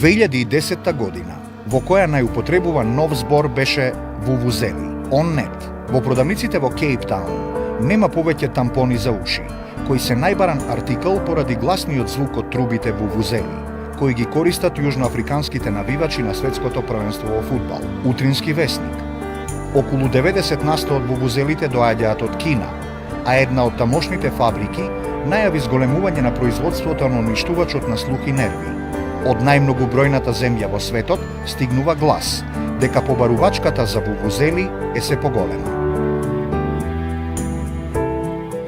...2010 година, во која најупотребуван нов збор беше вувузели, он-нет. Во продавниците во Кейптаун нема повеќе тампони за уши, кои се најбаран артикл поради гласниот звук од трубите вувузели, кои ги користат јужноафриканските навивачи на светското првенство во фудбал. Утрински весник. Околу 90% од вувузелите доаѓаат од Кина, а една од тамошните фабрики најави зголемување на производството на уништувачот на слух и нерви. Од најмногу бројната земја во светот стигнува глас дека побарувачката за вувузели е се поголема.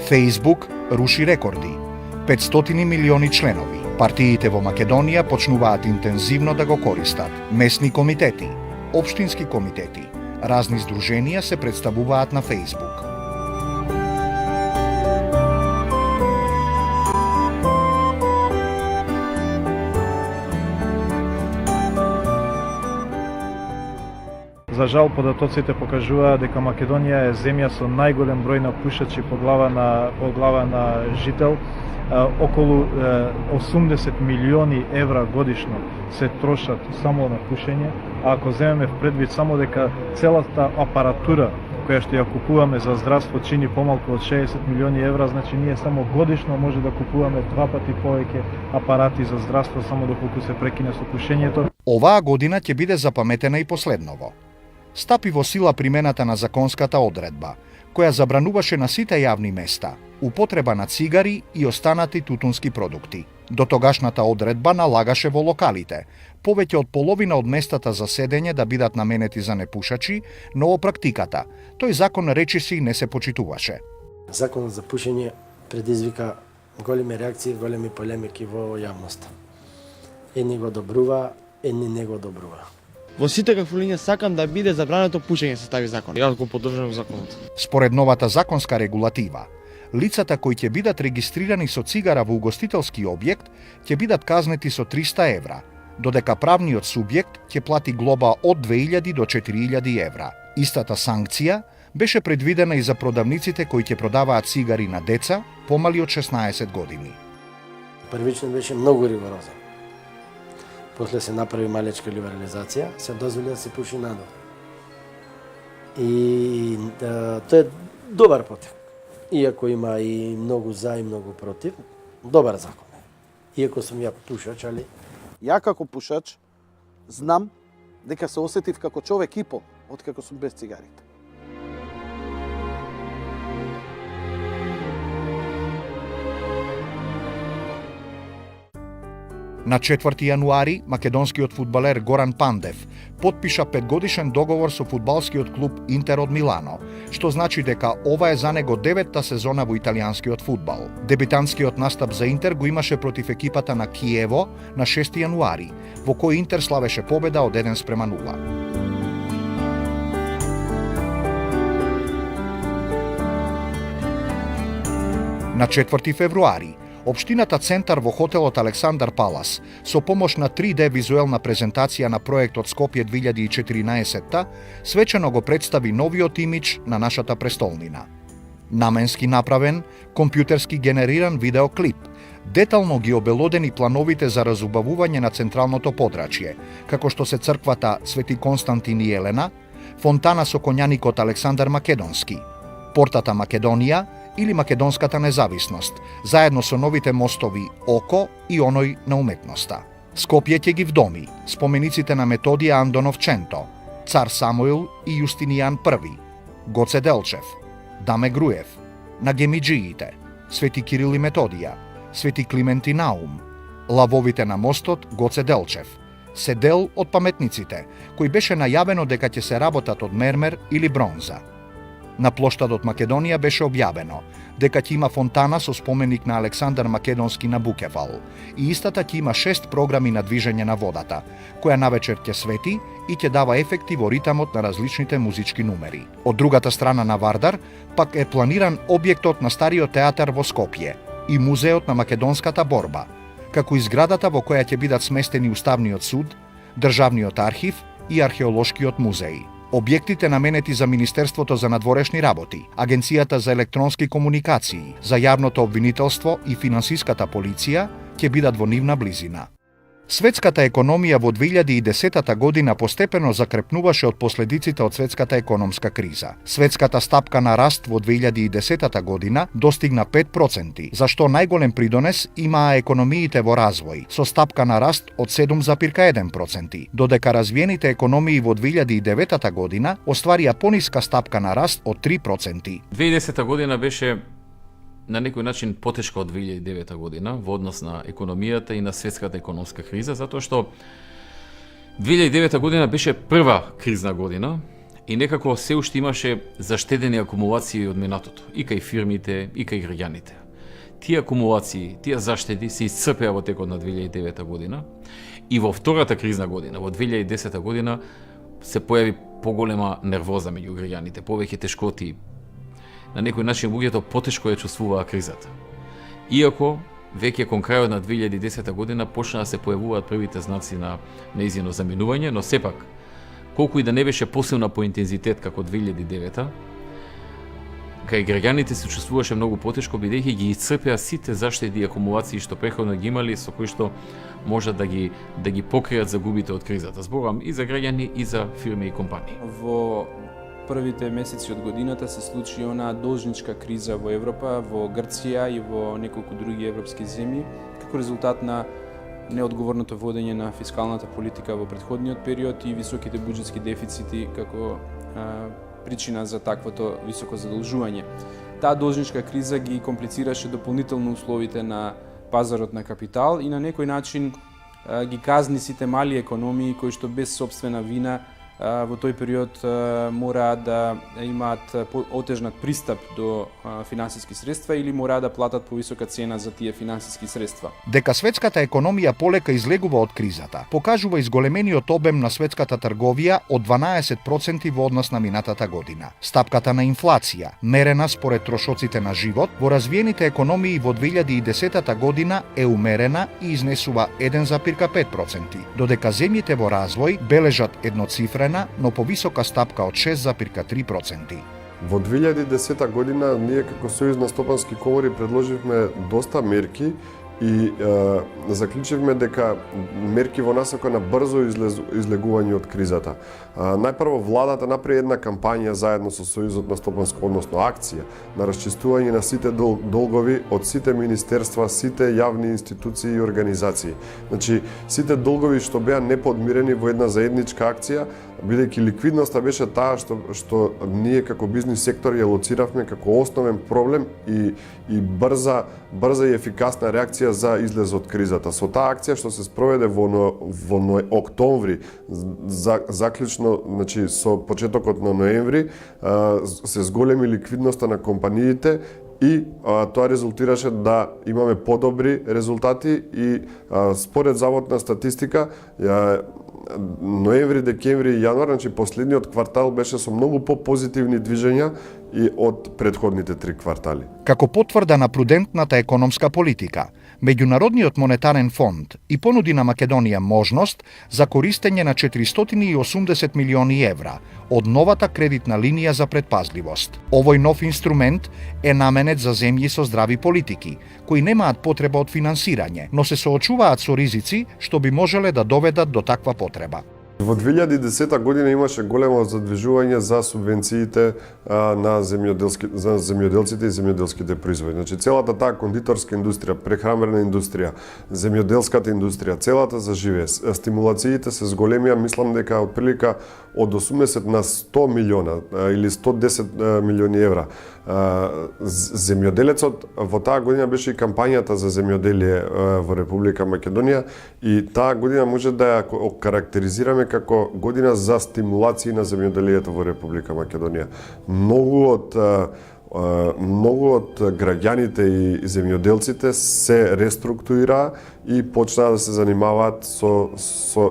Facebook руши рекорди. 500 милиони членови. Партиите во Македонија почнуваат интензивно да го користат. Месни комитети, општински комитети, разни здруженија се представуваат на Facebook. За жал, податоците покажуваат дека Македонија е земја со најголем број на пушачи по глава на жител. Околу 80 милиони евра годишно се трошат само на пушење, а ако земеме в предвид само дека целата апаратура која што ја купуваме за здравство чини помалку од 60 милиони евра, значи ние само годишно може да купуваме 2 пати повеќе апарати за здравство само доколку се прекине со пушењето. Оваа година ќе биде запаметена и последново. Стапи во сила примената на законската одредба, која забрануваше на сите јавни места употреба на цигари и останати тутунски продукти. До тогашната одредба налагаше во локалите повеќе од половина од местата за седење да бидат наменети за непушачи, но во практиката тој закон речиси не се почитуваше. Законот за пушење предизвика големи реакции, големи полемики во јавноста. Едни го добрува, едни не го одобрува. Во сите кафулиња сакам да биде забрането пушење со тави закон. Јас го поддржувам законот. Според новата законска регулатива, лицата кои ќе бидат регистрирани со цигара во угостителски објект ќе бидат казнети со 300 евра, додека правниот субјект ќе плати глоба од 2000 до 4000 евра. Истата санкција беше предвидена и за продавниците кои ќе продаваат цигари на деца помали од 16 години. Првично беше многу ригорозен. После се направи малечка либерализација, се дозволи да се пуши надвор. И тоа е добар потек. Иако има и многу за и многу против, добар закон е. Иако сум ја пушач, али... Ја како пушач знам дека се осетив како човек и по, откако сум без цигарите. На 4 јануари, македонскиот фудбалер Горан Пандев потпиша 5-годишен договор со фудбалскиот клуб Интер од Милано, што значи дека ова е за него 9-та сезона во италијанскиот фудбал. Дебитантскиот настап за Интер го имаше против екипата на Киево на 6 јануари, во кој Интер славеше победа од 1:0. На 4 февруари, Општината Центар во хотелот Александар Палас, со помош на 3D визуелна презентација на проектот Скопје 2014, свечено го представи новиот имидж на нашата престолнина. Наменски направен, компјутерски генериран видеоклип, детално ги обелодени плановите за разубавување на централното подрачје, како што се црквата Свети Константин и Елена, фонтана со конјаникот Александар Македонски, портата Македонија или Македонската независност, заедно со новите мостови Око и оној на уметноста. Скопје ќе ги вдоми спомениците на Методија Андонов Ченто, Цар Самуил и Јустинијан I, Гоце Делчев, Даме Груев, на гемиџиите, Свети Кирил и Методија, Свети Климент и Наум, лавовите на мостот Гоце Делчев, се дел од паметниците, кои беше најавено дека ќе се работат од мермер или бронза. На плоштадот Македонија беше објавено дека ќе има фонтана со споменик на Александар Македонски на Букевал и истата ќе има 6 програми на движење на водата, која навечер ќе свети и ќе дава ефекти во ритамот на различните музички numери. Од другата страна на Вардар пак е планиран објектот на Стариот театар во Скопје и Музеот на македонската борба, како и зградата во која ќе бидат сместени Уставниот суд, Државниот архив и Археолошкиот музеј. Објектите наменети за Министерството за надворешни работи, Агенцијата за електронски комуникации, за јавното обвинителство и финансиската полиција ќе бидат во нивна близина. Светската економија во 2010 година постепено закрепнуваше од последиците од светската економска криза. Светската стапка на раст во 2010 година достигна 5%, за што најголем придонес имаа економиите во развој, со стапка на раст од 7,1%, додека развиените економии во 2009 година остварија пониска стапка на раст од 3%. 2010 година беше на некој начин потешка од 2009 година во однос на економијата и на светската економска криза, затоа што 2009 година беше прва кризна година и некако се уште имаше заштедени акумулации од минатото, и кај фирмите, и кај граѓаните. Тие акумулации, тие заштеди се исцрпеа во текот на 2009 година и во втората кризна година, во 2010 година, се појави поголема нервоза меѓу граѓаните, повеќе тешкоти. На некој начин луѓето потешко ја чувствуваа кризата. Иако веќе кон крајот на 2010 година почна да се појавуваат првите знаци на нејзино заминување, но сепак колку и да не беше посилна по интензитет како 2009, кај граѓаните се чувствуваше многу потешко бидејќи ги исцрпеа сите заштеди и акумулации што претходно ги имали, со кои што можат да ги покријат загубите од кризата. Зборам и за граѓани и за фирми и компании. Во првите месеци од годината се случи онаа должничка криза во Европа, во Грција и во неколку други европски земји, како резултат на неодговорното водење на фискалната политика во претходниот период и високите буџетски дефицити како причина за таквото високо задолжување. Таа должничка криза ги комплицираше дополнително условите на пазарот на капитал и на некој начин ги казни сите мали економии кои што без собствена вина во тој период мора да имаат отежнат пристап до финансиски средства или мора да платат повисока цена за тие финансиски средства. Дека светската економија полека излегува од кризата, покажува изголемениот обем на светската трговија од 12% во однос на минатата година. Стапката на инфлација, мерена според трошоците на живот, во развиените економии во 2010 година е умерена и изнесува 1,5%, додека земјите во развој бележат едноцифрена, но повисока стапка од 6,3%. Во 2010 година ние како Сојуз на стопански комори предложивме доста мерки и заклучивме дека мерки во насока на брзо излегување од кризата. Најпрво владата направи една кампања заедно со Сојузот на стопанско, односно акција на расчистување на сите долгови од сите министерства, сите јавни институции и организации. Значи, сите долгови што беа неподмирени во една заедничка акција, бидејќи ликвидноста беше таа што ние како бизнис сектор ја лоциравме како основен проблем и брза и ефикасна реакција за излез од кризата. Со таа акција што се спроведе во октомври, заклучно, значи со почетокот на ноември, се зголеми ликвидноста на компаниите и тоа резултираше да имаме подобри резултати и според заводна статистика ноември, декември и јануар, значи последниот квартал беше со многу попозитивни движења и од претходните 3 квартали. Како потврда на прудентната економска политика, Меѓународниот монетарен фонд и понуди на Македонија можност за користење на 480 милиони евра од новата кредитна линија за предпазливост. Овој нов инструмент е наменет за земји со здрави политики, кои немаат потреба од финансирање, но се соочуваат со ризици што би можеле да доведат до таква потреба. Во 2010 година имаше големо задвижување за субвенциите на земјоделците и земјоделските производи. Значи целата таа кондиторска индустрија, прехранбена индустрија, земјоделската индустрија, целата заживее. Стимулациите се зголемија, мислам дека отприлика од 80 на 100 милиона или 110 милиони евра. Земјоделецот во таа година беше и кампањата за земјоделие во Република Македонија и таа година може да ја карактеризираме како година за стимулации на земјоделието во Република Македонија. Многу од граѓаните и земјоделците се реструктурираа и почнаа да се занимаваат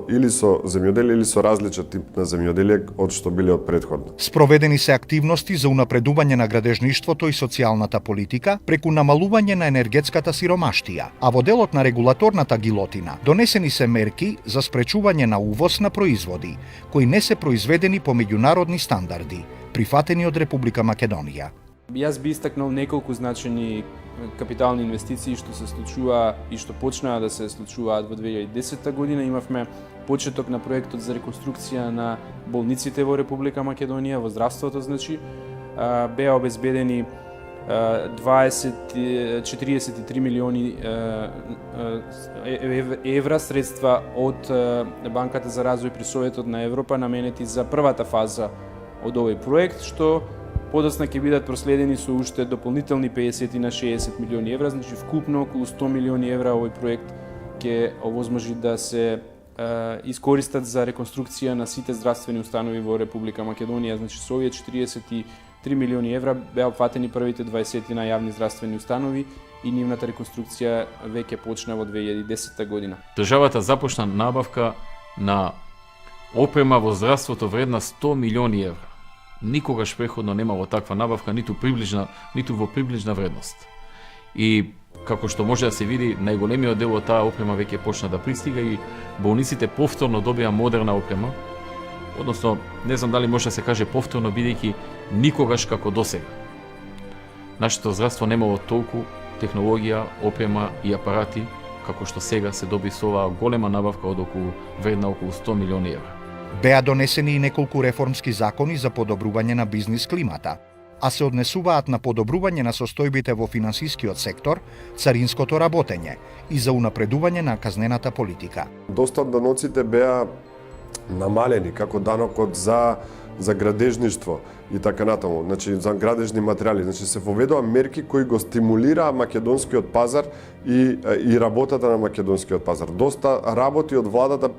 или со земјоделие или со различен тип на земјоделие од што биле од претходно. Спроведени се активности за унапредување на градежништвото и социјалната политика преку намалување на енергетската сиромаштија, а во делот на регулаторната гилотина донесени се мерки за спречување на увоз на производи кои не се произведени по меѓународни стандарди, прифатени од Република Македонија. Јас би истакнал неколку значени капитални инвестиции што се случува и што почнаа да се случуваат во 2010 година. Имавме почеток на проектот за реконструкција на болниците во Република Македонија, во здравството, значи, беа обезбедени 43 милиони евра средства од Банката за развој при Советот на Европа наменети за првата фаза од овој проект, што подоцна ќе бидат проследени со уште дополнителни 50 на 60 милиони евра, значи вкупно околу 100 милиони евра овој проект ќе овозможи да се искористат за реконструкција на сите здравствени установи во Република Македонија. Значи со овие 43 милиони евра беа опфатени првите 20 на јавни здравствени установи и нивната реконструкција веќе почна во 2010 година. Државата започна набавка на опрема во здравството вредна 100 милиони евра. Никогаш преходно немало таква набавка, ниту во приближна вредност. И како што може да се види, најголемиот дел од таа опрема веќе почна да пристига и болниците повторно добија модерна опрема. Односно, не знам дали може да се каже повторно, бидејќи никогаш како досега. Нашето здравство немало толку технологија, опрема и апарати како што сега се доби со оваа голема набавка од вредна околу 100 милиони евра. Беа донесени и неколку реформски закони за подобрување на бизнис климата, а се однесуваат на подобрување на состојбите во финансискиот сектор, царинското работење и за унапредување на казнената политика. Доста од даноците беа намалени, како данокот за градежништво и така натаму, значи за градежни материјали, значи се воведоа мерки кои го стимулираа македонскиот пазар и работата на македонскиот пазар. Доста работи од владата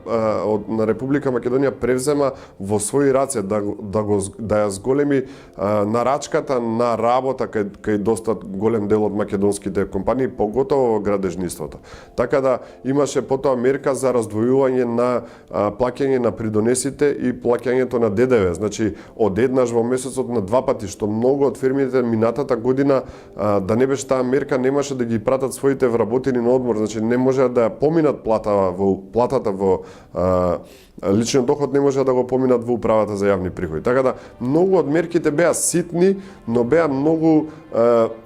на Република Македонија превзема во своји раце да ја зголеми нарачката на работа кај доста голем дел од македонските компании, поготово во градежниството. Така да имаше потоа мерка за раздвојување на плаќање на придонесите и плаќањето на ДДВ, значи од еднаш во месецот на два пати, што многу од фирмите минатата година да не беше таа мерка, немаше да ги пратат своите вработени на одмор, значи не може да ја поминат платата во личниот доход, не може да го поминат во управата за јавни приходи. Така да многу од мерките беа ситни, но беа многу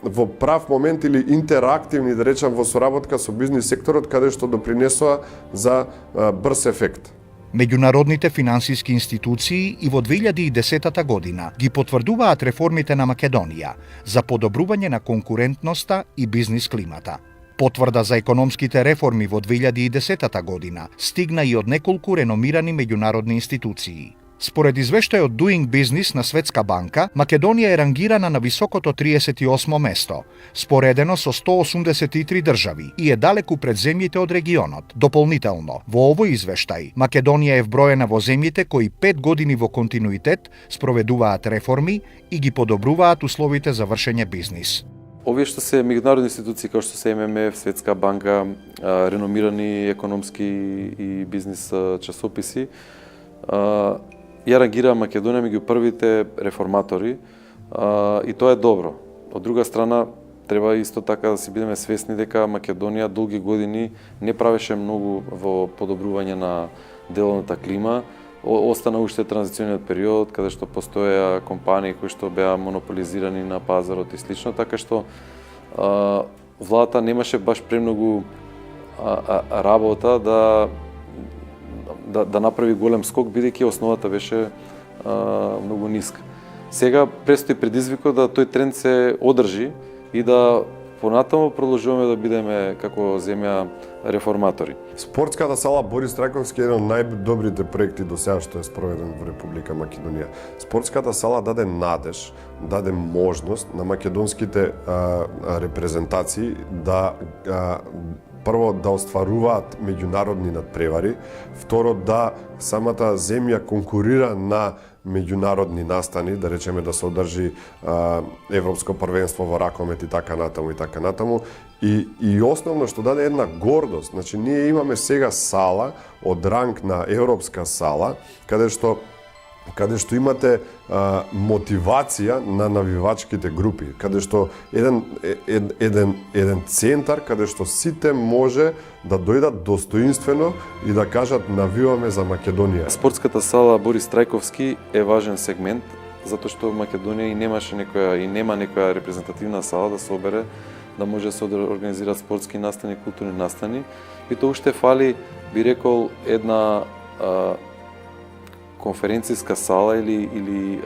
во прав момент или интерактивни, да речам, во соработка со бизнис секторот, каде што допринесоа за брз ефект. Меѓународните финансиски институции и во 2010 година ги потврдуваат реформите на Македонија за подобрување на конкурентноста и бизнис климата. Потврда за економските реформи во 2010 година стигна и од неколку реномирани меѓународни институции. Според извештајот Doing Business на Светска банка, Македонија е рангирана на високото 38 место, споредено со 183 држави и е далеку пред земјите од регионот. Дополнително, во овој извештај, Македонија е вброена во земјите кои 5 години во континуитет спроведуваат реформи и ги подобруваат условите за вршење бизнис. Овие што се меѓународни институции како што се ММФ, Светска банка, реномирани економски и бизнис часописи, ја рангира Македонија меѓу првите реформатори и тоа е добро. Од друга страна, треба исто така да си бидеме свесни дека Македонија долги години не правеше многу во подобрување на деловната клима. Остана уште транзициониот период каде што постоеа компании кои што беа монополизирани на пазарот и слично, така што владата немаше баш премногу работа да направи голем скок, бидејќи основата беше многу ниска. Сега престои предизвикот да тој тренд се одржи и да понатаму продолжуваме да бидеме како земја реформатори. Спортската сала Борис Трајковски е еден од најдобрите проекти до сега што е спроведен во Република Македонија. Спортската сала даде надеж, даде можност на македонските репрезентации да прво да остваруваат меѓународни надпревари, второ да самата земја конкурира на меѓународни настани, да речеме да се одржи Европско првенство во ракомет и така натаму. И основно што даде една гордост, значи ние имаме сега сала од ранг на европска сала, каде што имате мотивација на навивачките групи, каде што еден центар каде што сите може да дојдат достоинствено и да кажат навиваме за Македонија. Спортската сала Борис Трајковски е важен сегмент, затоа што Македонија и нема некоја репрезентативна сала да се обере, да може да се организираат спортски настани, културни настани. И тоа уште фали, би рекол, една конференцијска сала или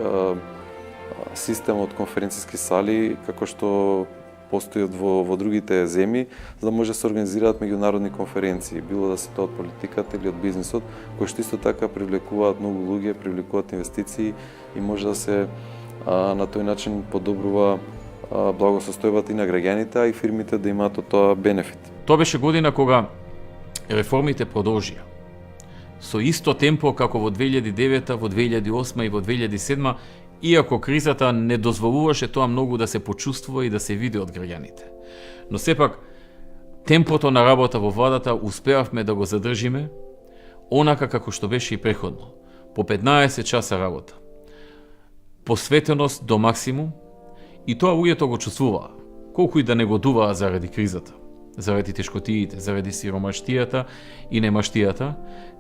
систем од конференцијски сали, како што постојат во другите земји, за да може да се организираат меѓународни конференции, било да се тоа од политиката или од бизнисот, кои што исто така привлекуваат многу луѓе, привлекуваат инвестиции и може да се на тој начин подобрува благосостојбата и на граѓаните, а и фирмите да имаат од тоа бенефит. Тоа беше година кога реформите продолжија. Со исто темпо како во 2009, во 2008 и во 2007, иако кризата не дозволуваше тоа многу да се почувствува и да се види од граѓаните. Но сепак, темпото на работа во владата успеавме да го задржиме, онака како што беше и преходно. По 15 часа работа. Посветеност до максимум, и тоа луѓето го чувствуваа, колку и да негодуваа заради кризата, заради тешкотиите, заради сиромаштијата и немаштијата,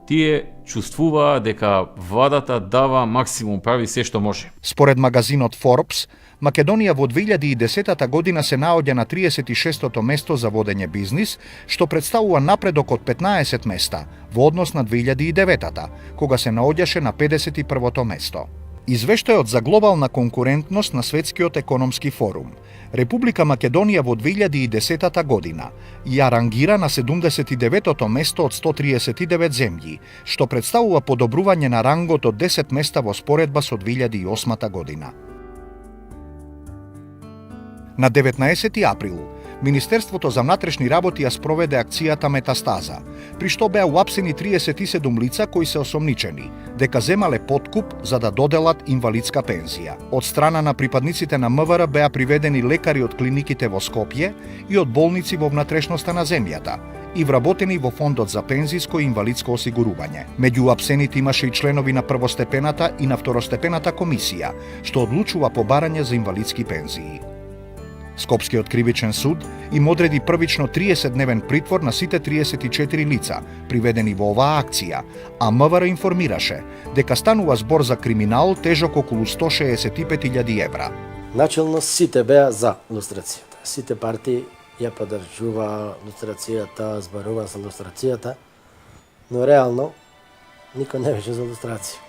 тие чувствуваа дека владата дава максимум, прави се што може. Според магазинот Forbes, Македонија во 2010 година се наоѓа на 36-тото место за водење бизнис, што представува напредок од 15 места во однос на 2009-та, кога се наоѓаше на 51-то место. Извештајот за глобална конкурентност на Светскиот економски форум. Република Македонија во 2010 година ја рангира на 79-тото место од 139 земји, што представува подобрување на рангот од 10 места во споредба со 2008 година. На 19 април, Министерството за внатрешни работи ја спроведе акцијата Метастаза, при што беа уапсени 37 лица кои се осомничени дека земале подкуп за да доделат инвалидска пензија. Од страна на припадниците на МВР беа приведени лекари од клиниките во Скопје и од болници во внатрешноста на земјата и вработени во Фондот за пензиско и инвалидско осигурување. Меѓу уапсените имаше и членови на првостепената и на второстепената комисија, што одлучува по барање за инвалидски пензии. Скопскиот кривичен суд им одреди првично 30-дневен притвор на сите 34 лица, приведени во оваа акција, а МВР информираше дека станува збор за криминал тежок околу 165.000 евра. Начелно сите беа за лустрацијата. Сите партии ја поддржува лустрацијата, зборува за лустрацијата, но реално никој не беше за лустрација.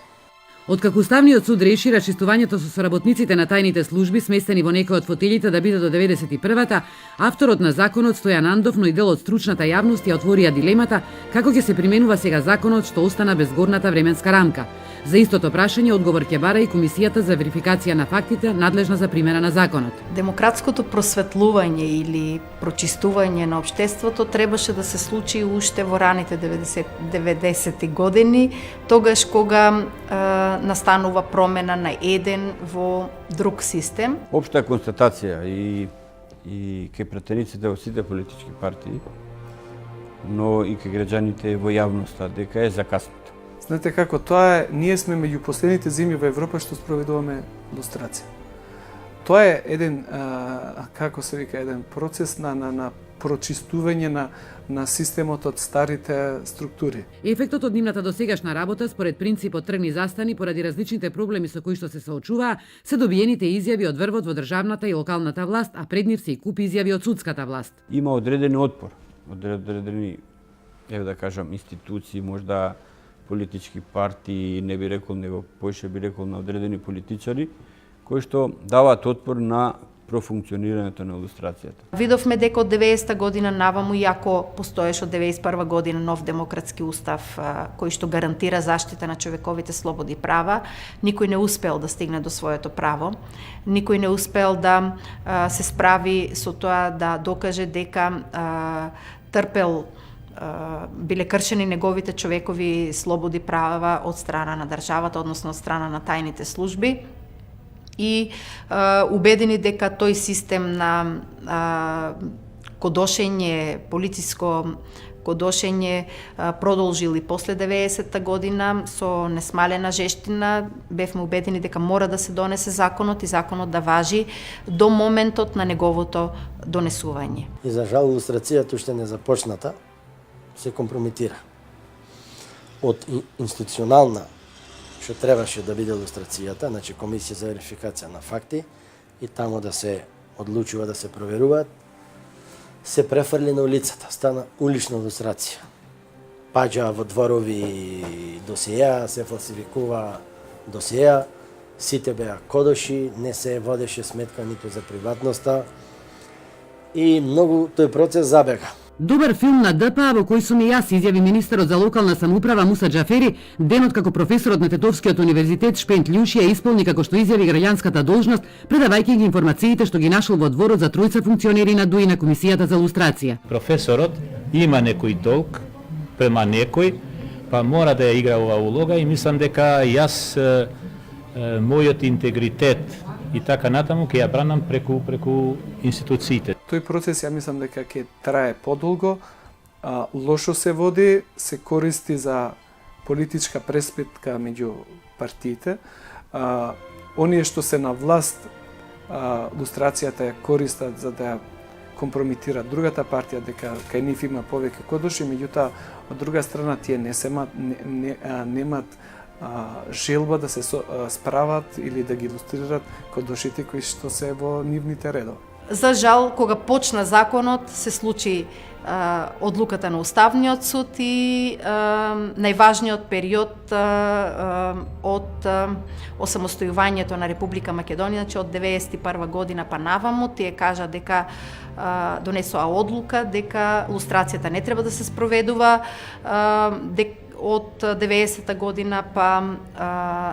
Откако Уставниот суд реши расчистувањето со соработниците на тајните служби сместени во некој од фотелите да биде до 91-та, авторот на законот Стојан Андов, но и дел од стручната јавност ја отворија дилемата како ќе се применува сега законот што остана без горната временска рамка. За истото прашање одговор ќе бара и Комисијата за верификација на фактите надлежна за примена на законот. Демократското просветлување или прочистување на општеството требаше да се случи уште во раните 90-ти години, тогаш кога настанува промена на еден во друг систем. Општа констатација и кај пратениците во сите политички партии, но и кај граѓаните во јавноста, дека е закаснато. Знаете како, тоа е, ние сме меѓу последните земји во Европа што спроведуваме лустрација. Тоа е еден, како се вика, еден процес на прочистување на системот од старите структури. Ефектот од нивната досегашна работа според принципот тргни застани поради различните проблеми со кои што се соочуваа, се добиените изјави од врвот во државната и локалната власт, а пред нив се и куп изјави од судската власт. Има одредени отпор, одредени, да кажам, институции, можда политички партии, не би рекол, него поише би рекол на одредени политичари, кои што даваат отпор на профункционирањето на илустрацијата. Видовме дека од 90-та година наваму, иако постоеше од 91 година нов демократски устав кој што гарантира заштита на човековите слободи и права, никој не успел да стигне до своето право. Никој не успел да се справи со тоа да докаже дека трпел биле кршени неговите човекови слободи права од страна на државата, односно од страна на тајните служби. И убедени дека тој систем на кодошење, полициско кодошење продолжил и после 90-та година со несмалена жештина. Бевме убедени дека мора да се донесе законот и законот да важи до моментот на неговото донесување. И за жал илустрацијата уште не започната, се компрометира. Од институционална што требаше да биде илустрацијата, значи комисија за верификација на факти и тамо да се одлучува да се проверуваат, се префрли на улицата, стана улична илустрација. Паѓа во дворови досиеа, се фалсификува досиеа, сите беа кодоши, не се водеше сметка ниту за приватноста и многу тој процес забега. Добар филм на ДПА во кој сум и јас, изјави министерот за локална самоуправа Муса Џафери, денот како професорот на Тетовскиот универзитет Шпент Љушија исполни како што изјави граѓанската должност, предавајќи ги информациите што ги нашол во дворот за тројца функционери на ДУИ на Комисијата за лустрација. Професорот има некој долг према некој, па мора да ја игра оваа улога и мислам дека јас мојот интегритет и така натаму ќе ја бранам преку институциите. Тој процес ја мислам дека ќе трае подолго, лошо се води, се користи за политичка преспитка меѓу партиите. Оние што се на власт, лустрацијата ја користат за да ја компрометираат другата партија, дека кај нив има повеќе кодоши, меѓутоа од друга страна тие немат желба да се справат или да ги илустрират кодошите кои што се во нивните редови. За жал, кога почна законот, се случи одлуката на Уставниот суд и најважниот период од осамостојувањето на Република Македонија, значи од 91 година па наваму, тие кажа дека донесоа одлука дека лустрацијата не треба да се спроведува, од 90-та година па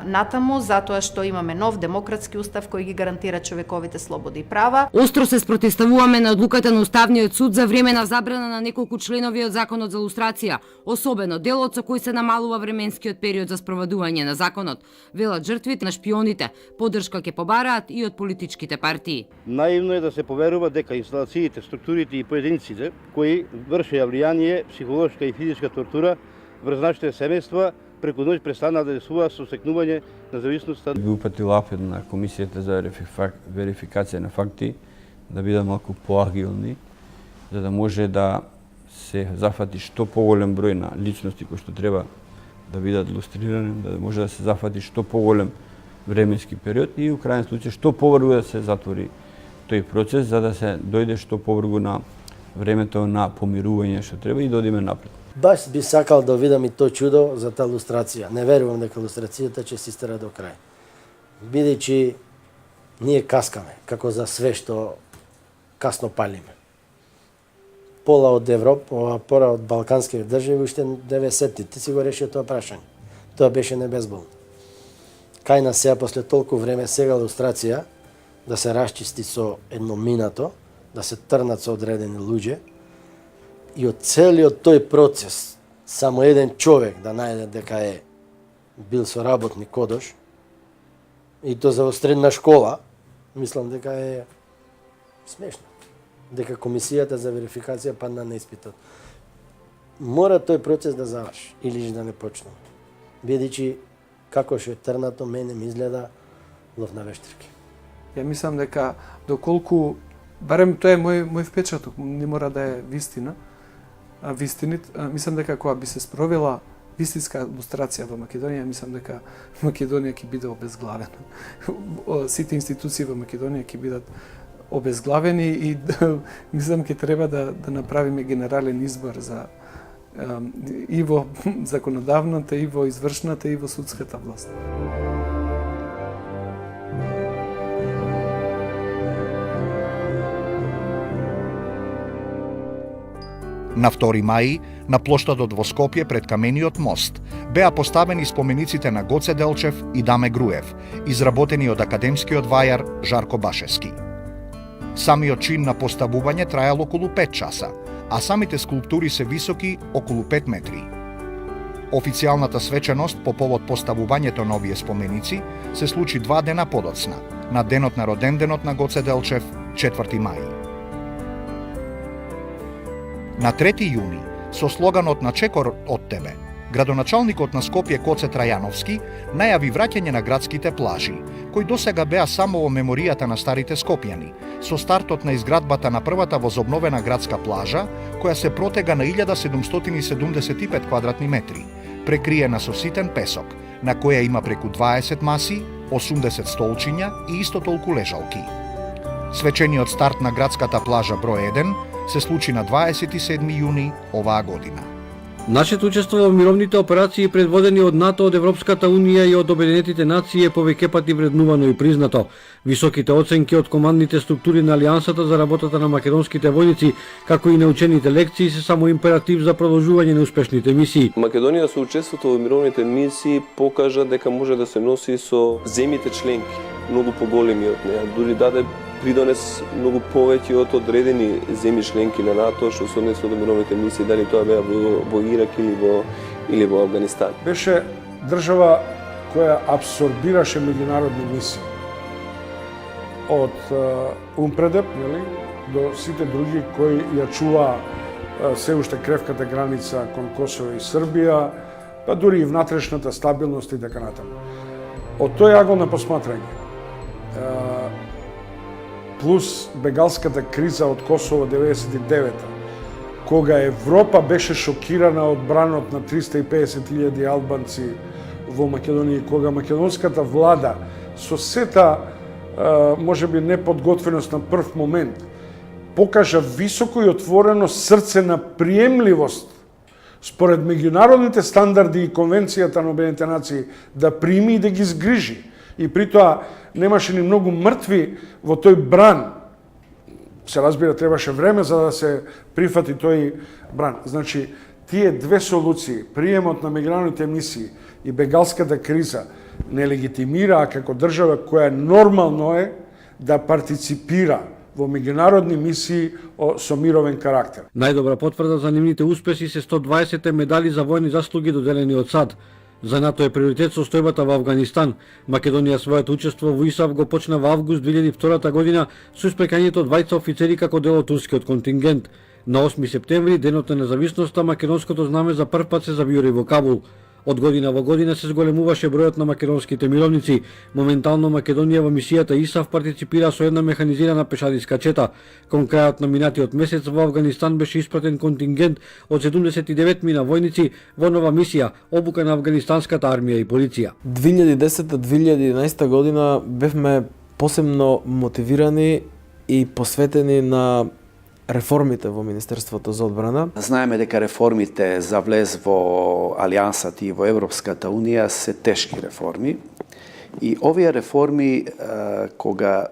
натаму, затоа што имаме нов демократски устав кој ги гарантира човековите слободи и права. Остро се спротивставуваме на одлуката на Уставниот суд за време на забрана на неколку членови од законот за лустрација, особено делот со кој се намалува временскиот период за спроведување на законот. Велат жртвите на шпионите, поддршка ќе побараат и од политичките партии. Наивно е да се поверува дека инсталациите, структурите и поединците кои вршеа влијание, психолошка и физичка тортура врз нашите семејства преку ноќ престана да действува со стекнување на зависноста. Би упатил апел на Комисијата за верификација на факти да бидат малку поагилни, за да може да се зафати што поголем број на личности кои што треба да бидат лустрирани, да може да се зафати што поголем временски период и у крајен случај што побрзо да се затвори тој процес за да се дојде што побрзо на времето на помирување што треба и да одиме напред. Баш би сакал да видам и тој чудо за таа лустрација. Не верувам дека лустрацијата ќе се истера до крај. Бидејќи ние каскаме, како за све што касно палиме. Пола од Европа, пора од балканските држави, уште 90-тите си го реши тоа прашање. Тоа беше небезболно. Кај нас сега, после толку време, сега лустрација, да се расчисти со едно минато, да се трнат со одредени луѓе, и од целиот тој процес, само еден човек да најде дека е бил соработник кодош, и то за средна школа, мислам дека е смешно. Дека Комисијата за верификација падна на испитот. Мора тој процес да заврши, или да не почнува. Бидејќи како што е трнато, мене ми изгледа лов на вештирки. Ја мислам дека доколку, барем тоа е мој впечаток, не мора да е вистина, вистинит, мислам дека кога би се спровела вистинска лустрација во Македонија, мислам дека Македонија ќе биде обезглавена. Сите институции во Македонија ќе бидат обезглавени и мислам ќе треба да направиме генерален избор за и во законодавната, и во извршната, и во судската власт. На 2 мај, на плоштадот во Скопје пред камениот мост, беа поставени спомениците на Гоце Делчев и Даме Груев, изработени од академскиот вајар Жарко Башевски. Самиот чин на поставување траел околу 5 часа, а самите скулптури се високи околу 5 метри. Официјалната свеченост по повод поставувањето на овие споменици се случи 2 дена подоцна, на денот на роденденот на Гоце Делчев, 4 мај. На 3 јуни, со слоганот на Чекор од тебе, градоначалникот на Скопје Коце Трајановски најави враќање на градските плажи, кои досега беа само во меморијата на старите скопјани, со стартот на изградбата на првата возобновена градска плажа, која се протега на 1775 квадратни метри, прекриена со ситен песок, на која има преку 20 маси, 80 столчиња и исто толку лежалки. Свечениот старт на градската плажа број 1 се случи на 27 јуни оваа година. Нашето учество во мировните операции предводени од НАТО, од Европската Унија и од Обединетите нации е повеќе пати вреднувано и признато. Високите оценки од командните структури на Алијансата за работата на македонските војници, како и научените лекции се само императив за продолжување на успешните мисии. Македонија со учеството во мировните мисии покажа дека може да се носи со земјите членки, многу поголеми од неа, дури даде придонес многу повеќе од одредени земји членки на НАТО што се однесува до мировните мисии, дали тоа беа во Ирак или во Авганистан. Беше држава која абсорбираше меѓународни мисии. Од Умпредеп, до сите други кои ја чуваа се уште кревката граница кон Косово и Србија, па дури и внатрешната стабилност и така натаму. Од тој агол на посматрање, плюс бегалската криза од Косово 99-та, кога Европа беше шокирана од бранот на 350.000 албанци во Македонија, кога македонската влада со сета можеби неподготвеност на прв момент покажа високо и отворено срце на приемливост според меѓународните стандарди и конвенцијата на Обединетите нации да прими и да ги згрижи. И при тоа немаше ни многу мртви во тој бран. Се разбира, требаше време за да се прифати тој бран. Значи, тие две солуции, приемот на меѓународните мисии и бегалската криза, не легитимираа како држава која нормално е да партиципира во меѓународни мисии со мировен карактер. Најдобра потврда за нивните успеси се 120 медали за војни заслуги доделени од САД. За НАТО е приоритет состојбата во Авганистан. Македонија своето учество во ИСАФ го почна во август 2002 година со испрекањето од 20 офицери како дел од турскиот контингент. На 8 септември, денот на независноста, македонското знаме за прв пат се завиори во Кабул. Од година во година се зголемуваше бројот на македонските мировници. Моментално Македонија во мисијата ИСАФ партиципира со една механизирана пешадиска чета. Кон крајот на минатиот месец во Авганистан беше испратен контингент од 79 мина војници во нова мисија, обука на афганистанската армија и полиција. 2010-2011 година бевме посебно мотивирани и посветени на реформите во Министерството за одбрана. Знаеме дека реформите за влез во Алијансата и во Европската Унија се тешки реформи. И овие реформи, кога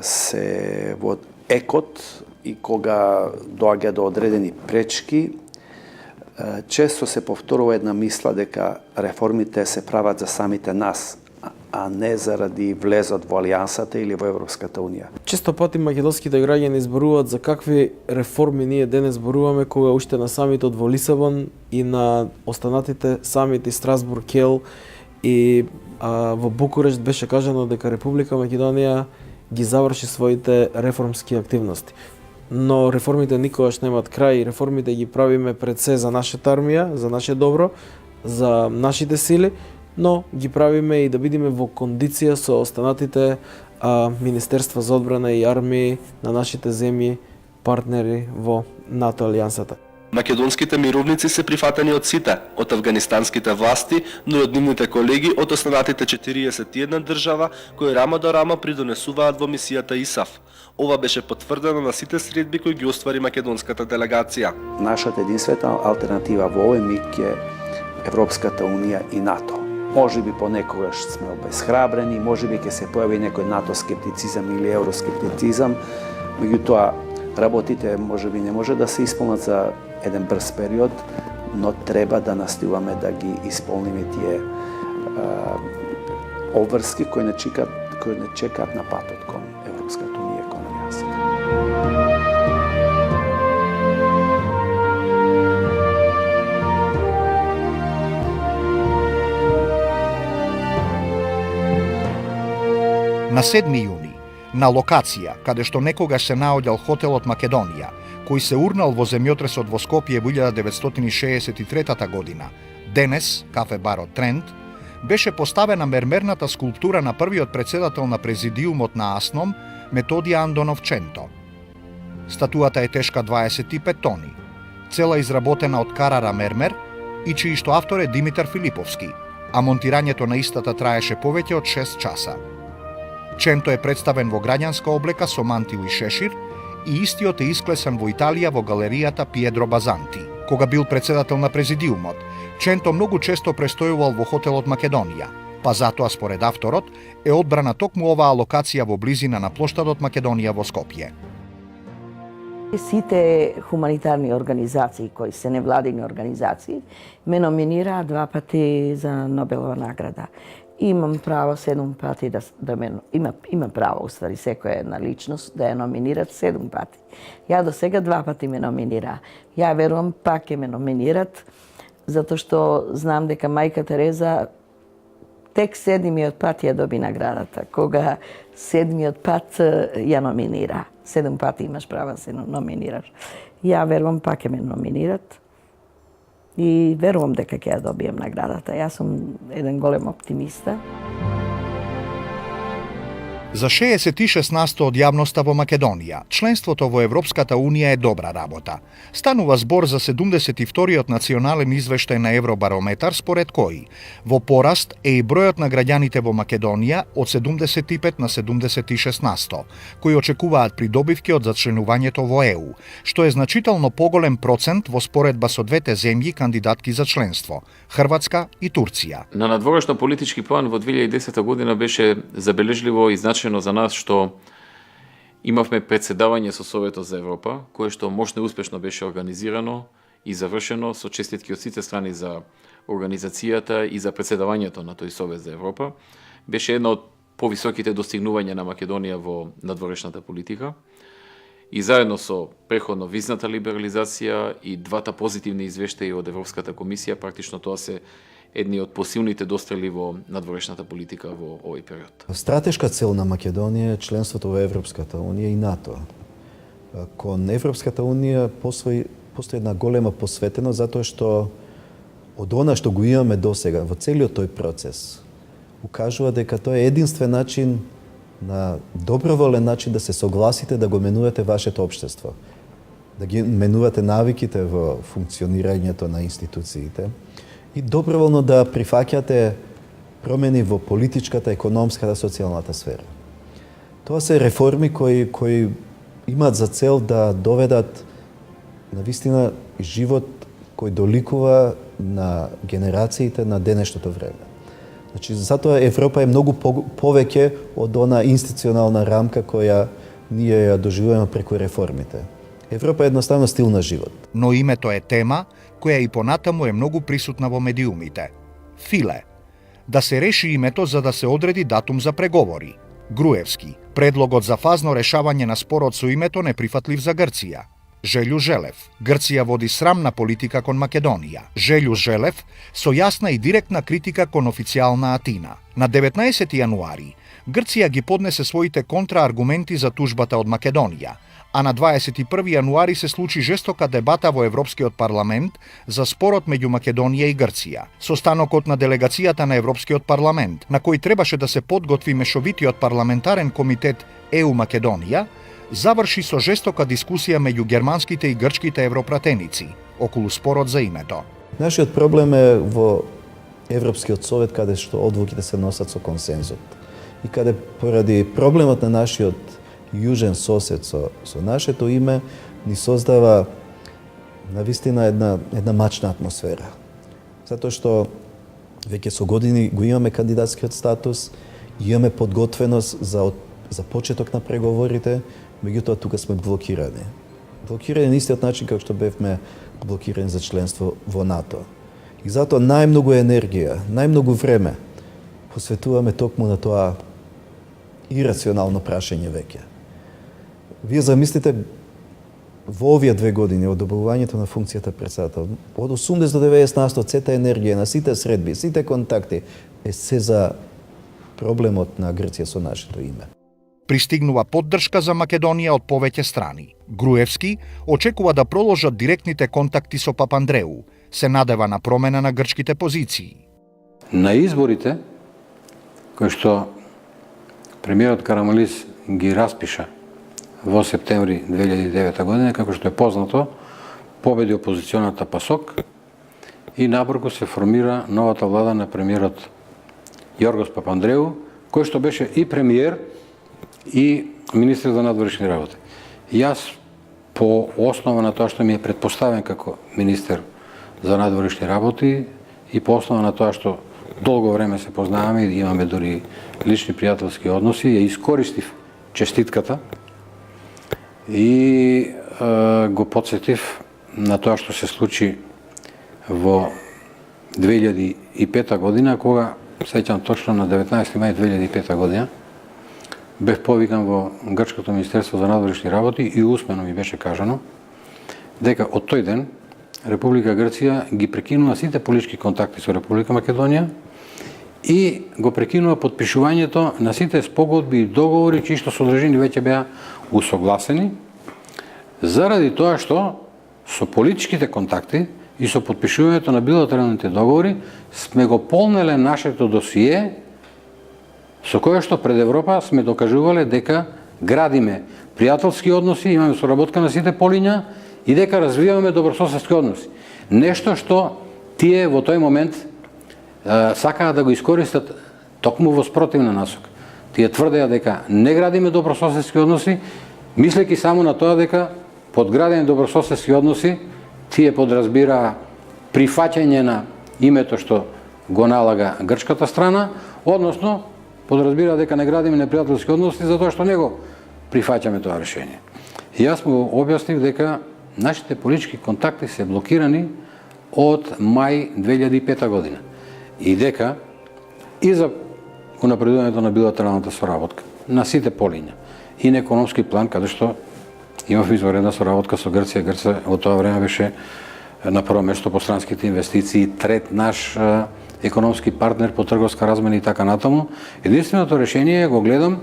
се во екот и кога доаѓа до одредени пречки, често се повторува една мисла дека реформите се прават за самите нас, а не заради влезот во Алијансата или во Европската Унија. Често пати македонските граѓани зборуваат за какви реформи ние денес зборуваме, кога уште на самитот во Лисабон и на останатите самити Страсбург, Кел и во Букурешт беше кажано дека Република Македонија ги заврши своите реформски активности. Но реформите никогаш немаат крај и реформите ги правиме пред се за нашата армија, за наше добро, за нашите сили, но ги правиме и да бидеме во кондиција со останатите Министерства за одбрана и армии на нашите земји партнери во НАТО алијансата. Македонските мировници се прифатени од сите, од афганистанските власти, но и од нивните колеги од останатите 41 држава кои рама до рама придонесуваат во мисијата ИСАФ. Ова беше потврдено на сите средби кои ги оствари македонската делегација. Нашата единствена алтернатива во овој миг е Европската унија и НАТО. Може би понекогаш сме обесхрабрени, може би ќе се појави некој НАТО скептицизам или евроскептицизам, меѓутоа работите може би не може да се исполнат за еден брз период, но треба да настојуваме да ги исполниме тие обврски кои не чекаат на патот кон Европската унија, кон Алијансата. На 7 јуни, на локација каде што некогаш се наоѓал хотелот Македонија, кој се урнал во земјотресот во Скопје во 1963 година, денес кафе барот Тренд, беше поставена мермерната скулптура на првиот председател на президиумот на АСНОМ, Методија Андонов Ченто. Статуата е тешка 25 тони, цела изработена од Карара мермер и чиј што автор е Димитар Филиповски, а монтирањето на истата траеше повеќе од 6 часа. Ченто е представен во граѓанска облека со мантил и шешир и истиот е исклесан во Италија во галеријата Пиедро Базанти. Кога бил председател на президиумот, Ченто многу често престојувал во хотелот Македонија, па затоа според авторот е одбрана токму оваа локација во близина на плоштадот Македонија во Скопје. Сите хуманитарни организации кои се невладини организации ме номинираа 2 пати за Нобелова награда. Имам право 7 пати да ме има право уствари секоја една личност да ја номинират 7 пати. Ја до сега 2 пати ме номинираа. Ја верувам пак ќе ме номинират затоа што знам дека мајка Тереза тек 7-миот пат ја доби наградата, кога 7-миот пат ја номинира. 7 пати имаш право да се номинираш. Ја верувам пак ќе ме номинират. И верувам дека ќе ја добием наградата. Јас сум еден голем оптимиста. За 66% од јавноста во Македонија, членството во Европската Унија е добра работа. Станува збор за 72-иот национален извештај на Евробарометар, според кој во пораст е и бројот на граѓаните во Македонија од 75 на 76%, кои очекуваат придобивки од зачленувањето во ЕУ, што е значително поголем процент во споредба со двете земји кандидатки за членство – Хрватска и Турција. На надворешно политички план во 2010 година беше забележливо и значено за нас што имавме председавање со Советот за Европа, кое што мощно и успешно беше организирано и завршено со честитки од сите страни за организацијата и за председавањето на тој Совет за Европа. Беше една од повисоките достигнувања на Македонија во надворешната политика. И заедно со преходно визната либерализација и двата позитивни извештаи од Европската комисија, практично тоа се едни од посилните дострели во надворешната политика во овој период. Стратешка цел на Македонија е членството во Европската унија и НАТО. Кон Европската унија постои една голема посветеност затоа што од она што го имаме досега во целиот тој процес укажува дека тоа е единствен начин, на доброволен начин да се согласите да го менувате вашето општество, да ги менувате навиките во функционирањето на институциите и доброволно да прифаќате промени во политичката, економската, социјалната сфера. Тоа се реформи кои имаат за цел да доведат на вистина живот кој доликува на генерациите на денешното време. Значи, затоа Европа е многу повеќе од она институционална рамка која ние ја доживуваме преку реформите. Европа е едноставно стил на живот. Но името е тема која и понатаму е многу присутна во медиумите. Филе. Да се реши името за да се одреди датум за преговори. Груевски. Предлогот за фазно решавање на спорот со името неприфатлив за Грција. Желју Желев. Грција води срамна политика кон Македонија. Желју Желев со јасна и директна критика кон официјална Атина. На 19 јануари Грција ги поднесе своите контрааргументи за тужбата од Македонија, а на 21 јануари се случи жестока дебата во Европскиот парламент за спорот меѓу Македонија и Грција. Состанокот на делегацијата на Европскиот парламент, на кој требаше да се подготви мешовитиот парламентарен комитет ЕУ Македонија, заврши со жестока дискусија меѓу германските и грчките европратеници околу спорот за името. Нашиот проблем е во Европскиот совет, каде што одлуките се носат со консензус. И каде поради проблемот на нашиот јужен сосед со нашето име, ни создава навистина една мачна атмосфера. Затоа што веќе со години го имаме кандидатскиот статус, имаме подготвеност за почеток на преговорите, меѓутоа тука сме блокирани. Блокирани на истиот начин како што бевме блокирани за членство во НАТО. И затоа најмногу енергија, најмногу време посветуваме токму на тоа ирационално прашање веќе. Вие замислите во овие 2 години од добивањето на функцијата председател, од 80 до 90% сета енергија на сите средби, сите контакти е се за проблемот на Грција со нашето име. Пристигнува поддршка за Македонија од повеќе страни. Груевски очекува да проложат директните контакти со Папандреу, се надева на промена на грчките позиции. На изборите, кои што премиерот Карамалис ги распиша во септември 2009 година, како што е познато, победи опозиционата ПАСОК и набрзо се формира новата влада на премиерот Јоргос Папандреу, кој што беше и премиер и министер за надворешни работи. Јас, по основа на тоа што ми е предпоставен како министер за надворешни работи и по основа на тоа што долго време се познаваме и имаме дури лични пријателски односи, ја искористив честитката и го подсетив на тоа што се случи во 2005 година, кога, сеќам точно, на 19 мај 2005 година, бев повикан во Грчкото министерство за надворешни работи и усмено ми беше кажано дека од тој ден Република Грција ги прекинува сите политички контакти со Република Македонија и го прекинува подпишувањето на сите спогодби и договори чии што содржини веќе беа усогласени, заради тоа што со политичките контакти и со подпишувањето на билатералните договори сме го полнеле нашето досие со кое што пред Европа сме докажувале дека градиме пријателски односи, имаме соработка на сите полиња и дека развиваме добрососедски односи. Нешто што тие во тој момент сакаа да го искористат токму во спротивна насока. Тие тврдеа дека не градиме добрососедски односи, мислејќи само на тоа дека под градење добрососедски односи тие подразбираа прифаќање на името што го налага грчката страна, односно подразбира дека не градиме непријателски односи затоа што не го прифаќаме тоа решение. И јас му објаснив дека нашите политички контакти се блокирани од мај 2005 година и дека и за унапредувањето на билатералната соработка на сите полиња и на економски план, каде што имав изваредна соработка со Грција. Грција во тоа време беше на прво место по странските инвестиции, трет наш економски партнер по трговска размена и така натаму. Единственото решение го гледам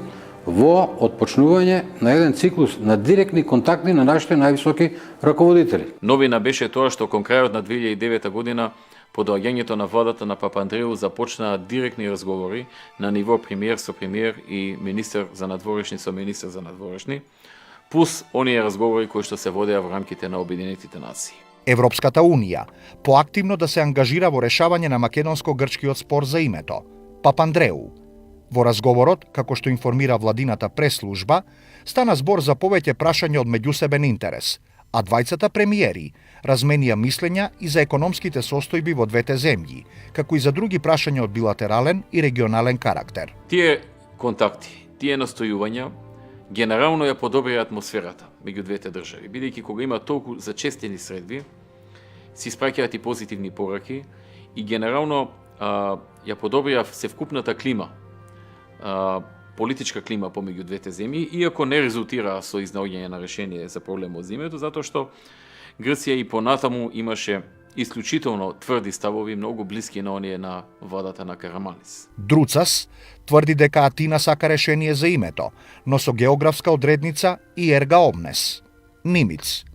во отпочнување на еден циклус на директни контакти на нашите највисоки раководители. Новина беше тоа што кон крајот на 2009 година по доаѓањето на владата на Папандреу започнаа директни разговори на ниво премиер со премиер и министер за надворешни со министер за надворешни, плюс оние разговори кои што се водеа во рамките на Обединетите нации. Европската Унија поактивно да се ангажира во решавање на македонско-грчкиот спор за името. Папандреу. Во разговорот, како што информира владината прес-служба, стана збор за повеќе прашања од меѓусебен интерес, а двајцата премиери разменија мислења и за економските состојби во двете земји, како и за други прашања од билатерален и регионален карактер. Тие контакти, тие настојувања генерално ја подобрија атмосферата меѓу двете држави, бидејќи кога има толку зачестени средби, се испраќаат и позитивни пораки и генерално ја подобрија севкупната клима, политичка клима помеѓу двете земји, иако не резултира со изнаоѓање на решение за проблемот за името, затоа што Грција и понатаму имаше исклучително тврди ставови, многу блиски на оние на владата на Караманлис. Друцас тврди дека Атина сака решение за името, но со географска одредница и ерга омнес. Нимиц.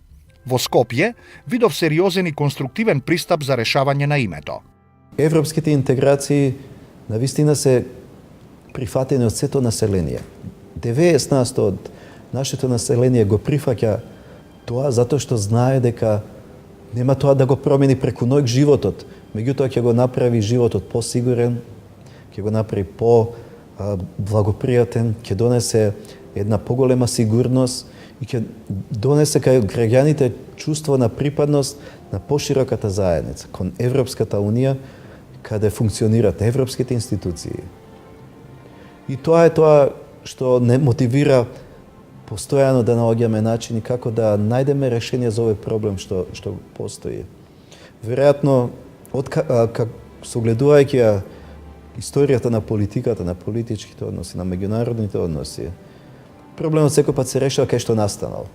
Во Скопје видов сериозен и конструктивен пристап за решавање на името. Европските интеграции навистина се прифатени од сето население. 90% од нашето население го прифаќа тоа затоа што знае дека нема тоа да го промени преку ноќ животот, меѓутоа ќе го направи животот посигурен, ќе го направи по-благопријатен, ќе донесе една поголема сигурност и ќе донесе кај граѓаните чувство на припадност на пошироката заедница, кон Европската Унија, каде функционират европските институции. И тоа е тоа што не мотивира постојано да наоѓаме начини како да најдеме решение за овој проблем што постои. Веројатно, согледувајќи историјата на политиката, на политичките односи, на меѓународните односи, проблемот секој пат се решава кај што настанал.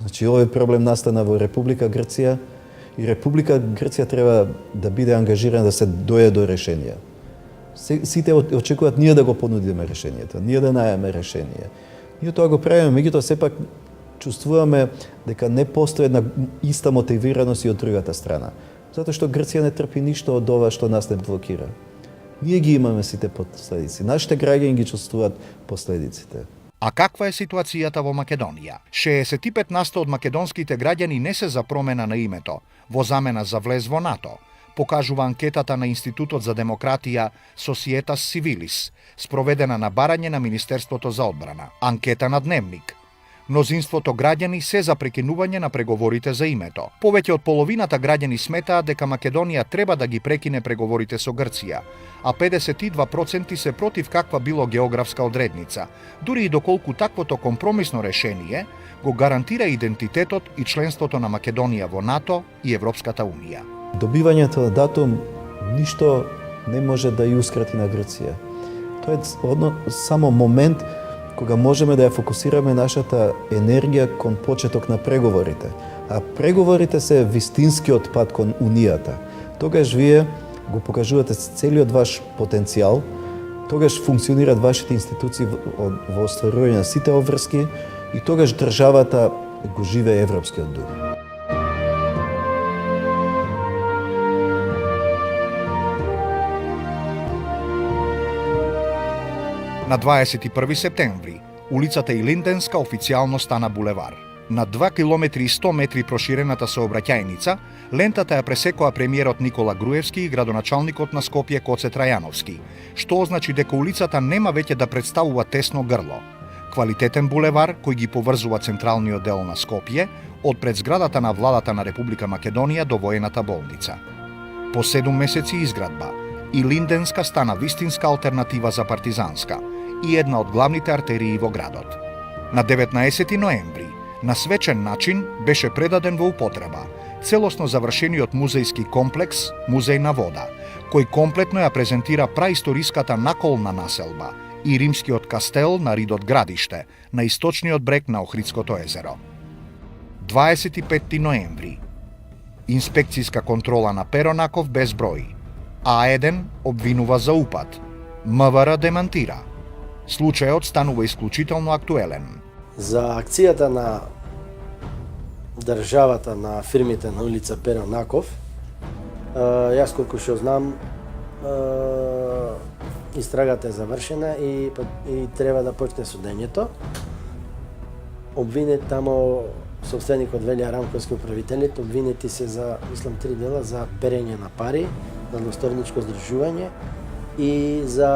Значи, овој проблем настана во Република Грција и Република Грција треба да биде ангажирана да се дојде до решение. Сите очекуваат ние да го понудиме решението, ние да најдеме решение. Ние тоа го правиме, меѓутоа сепак чувствуваме дека не постои една иста мотивираност и од другата страна. Затоа што Грција не трпи ништо од ова што нас не блокира. Ние ги имаме сите последици. Нашите граѓани ги чувствуваат последиците. А каква е ситуацијата во Македонија? 65% од македонските граѓани не се за промена на името, во замена за влез во НАТО, покажува анкетата на Институтот за демократија Societas Civilis, спроведена на барање на Министерството за одбрана. Анкета на Дневник. Мнозинството граѓани се за прекинување на преговорите за името. Повеќе од половината граѓани сметаат дека Македонија треба да ги прекине преговорите со Грција, а 52% се против каква било географска одредница, дури и доколку таквото компромисно решение го гарантира идентитетот и членството на Македонија во НАТО и Европската Унија. Добивањето на датум ништо не може да ја ускрати на Грција. Тоа е само момент кога можеме да ја фокусираме нашата енергија кон почеток на преговорите. А преговорите се вистинскиот пат кон Унијата. Тогаш вие го покажувате целиот ваш потенцијал, тогаш функционираат вашите институции во остварување на сите обврски и тогаш државата го живее европскиот дух. На 21 септември, улицата Илинденска официјално стана булевар. На 2 км и 100 метри проширената сообраќајница, лентата ја пресекоа премиерот Никола Груевски и градоначалникот на Скопје Коце Трајановски, што означи дека улицата нема веќе да представува тесно грло. Квалитетен булевар кој ги поврзува централниот дел на Скопје од пред зградата на владата на Република Македонија до воената болница. По 7 месеци изградба, Илинденска стана вистинска алтернатива за партизанска и една од главните артерии во градот. На 19 ноември, на свечен начин беше предаден во употреба целосно завршениот музејски комплекс Музеј на вода, кој комплетно ја презентира праисториската наколна населба и римскиот кастел на Ридот градиште на источниот брег на Охридското езеро. 25 ноември. Инспекцијска контрола на Перонаков без број. А1 обвинува за упад. МВР демантира. Случајот станува исклучително актуелен. За акцијата на државата на фирмите на улица Перонаков, јас колку што знам, истрагата е завршена и треба да почне судењето. Обвинет тамо собственикот Велија Рамковски, управителите, обвинети се за, мислам, 3 дела за перење на пари, за злосторничко здржување и за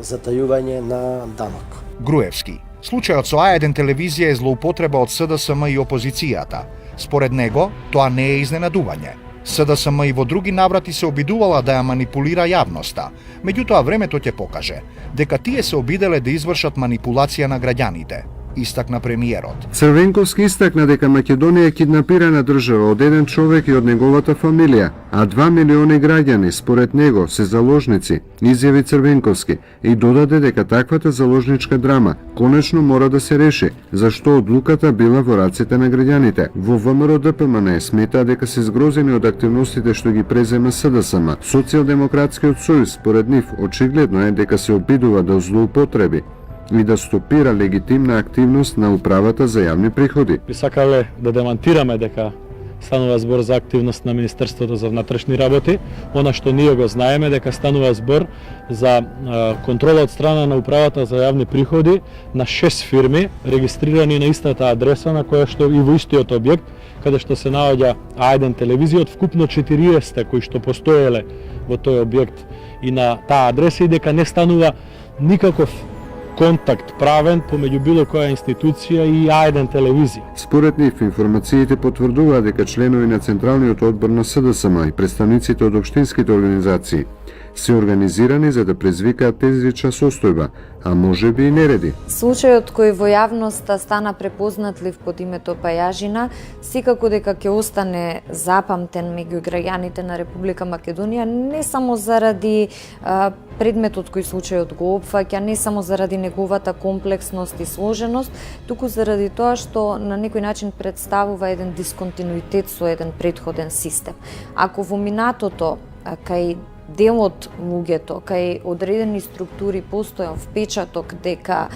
затајување на данок. Груевски. Случајот со А1 телевизија е злоупотреба од СДСМ и опозицијата. Според него, тоа не е изненадување. СДСМ и во други наврати се обидувала да ја манипулира јавноста, меѓутоа времето ќе покаже дека тие се обиделе да извршат манипулација на граѓаните. истакна премиерот. Црвенковски истакна дека Македонија е киднапирана држава од еден човек и од неговата фамилија, а 2 милиони граѓани според него се заложници, изјави Црвенковски и додаде дека таквата заложничка драма конечно мора да се реши, зашто одлуката била во рацете на граѓаните. Во ВМРО ДПМН смета дека се згрозени од активностите што ги презема СДСМ. Социјалдемократскиот сојуз според нив очигледно е дека се обидува да злоупотреби и да стопира легитимна активност на управата за јавни приходи. Би сакале да демантираме дека станува збор за активност на Министерството за внатрешни работи. Она што ние го знаеме дека станува збор за контрола од страна на управата за јавни приходи на 6 фирми регистрирани на истата адреса на која што и во истиот објект каде што се наоѓа А1 телевизија од вкупно 40 кои што постоеле во тој објект и на таа адреса и дека не станува никаков контакт правен помеѓу било која институција и А1 телевизија. Според нив, информациите потврдуваат дека членови на Централниот одбор на СДСМ и представниците од општинските организации се организирани за да презвикаат тезича состојба, а може би и нереди. Случајот кој во јавноста стана препознатлив под името Пајажина, секако дека ќе остане запамтен меѓу граѓаните на Република Македонија, не само заради предметот кој случајот го опфаќа, не само заради неговата комплексност и сложеност, туку заради тоа што на некој начин представува еден дисконтинуитет со еден претходен систем. Ако во минатото кај дел од луѓето, кај одредени структури постојал впечаток дека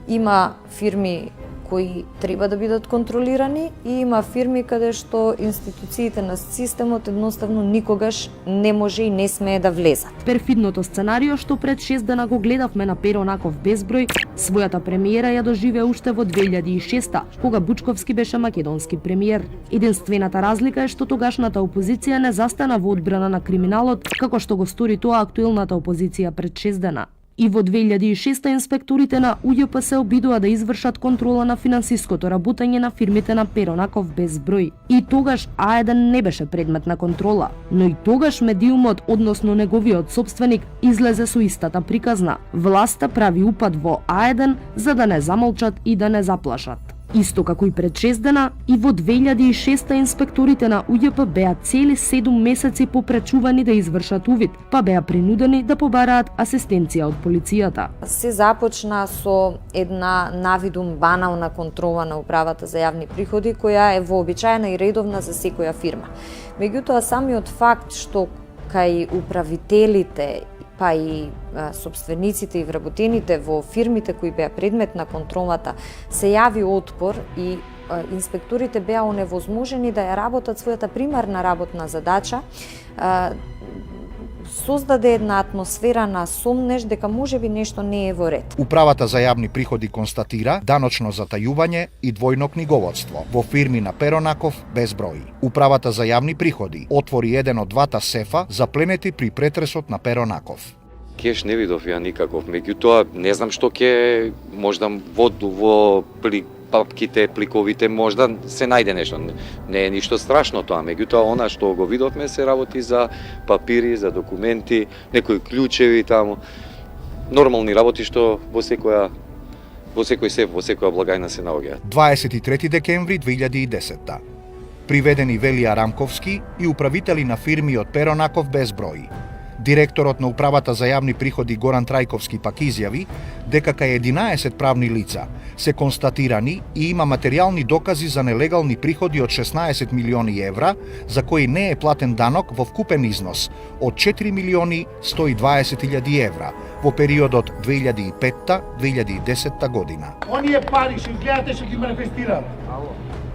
има фирми кои треба да бидат контролирани и има фирми каде што институциите на системот едноставно никогаш не може и не смее да влезат. Перфидното сценарио што пред 6 дена го гледавме на Перонаков безброј, својата премиера ја доживеа уште во 2006 кога Бучковски беше македонски премиер. Единствената разлика е што тогашната опозиција не застана во одбрана на криминалот како што го стори тоа актуелната опозиција пред 6 дена. И во 2006 инспекторите на УЈП се обидува да извршат контрола на финансиското работење на фирмите на Перонаков безброј. И тогаш А1 не беше предмет на контрола, но и тогаш медиумот, односно неговиот сопственик, излезе со истата приказна. Власта прави упад во А1 за да не замолчат и да не заплашат. Исто како и пред 6 дена, и во 2006 инспекторите на УЈП беа цели 7 месеци попречувани да извршат увид, па беа принудени да побараат асистенција од полицијата. Се започна со една навидум банална контрола на управата за јавни приходи, која е вообичаена и редовна за секоја фирма. Меѓутоа, самиот факт што кај управителите па и сопствениците и вработените во фирмите кои беа предмет на контролата се јави отпор и инспекторите беа оневозможени да ја работат својата примарна работна задача, создаде една атмосфера на сомнеж дека можеби нешто не е во ред. Управата за јавни приходи констатира даночно затајување и двојно книговодство во фирми на Перонаков безброј. Управата за јавни приходи отвори еден од двата сефа запленети при претресот на Перонаков. Кеш не видов ја никаков, меѓутоа не знам што ќе можда во папките, пликовите, можда се најде нешто. Не е ништо страшно тоа, меѓутоа она што го видовме се работи за папири, за документи, некои клучеви таму. Нормални работи што во секој сеф, во секоја благајна се наоѓаат. 23 декември 2010. Приведени Велија Рамковски и управители на фирми од Перонаков безброј. Директорот на Управата за јавни приходи Горан Трајковски пак изјави дека кај 11 правни лица се констатирани и има материјални докази за нелегални приходи од 16 милиони евра, за кои не е платен данок во вкупен износ од 4 милиони 120 илјади евра во периодот 2005-2010 година. Оние пари што гледате што ги манифестираме,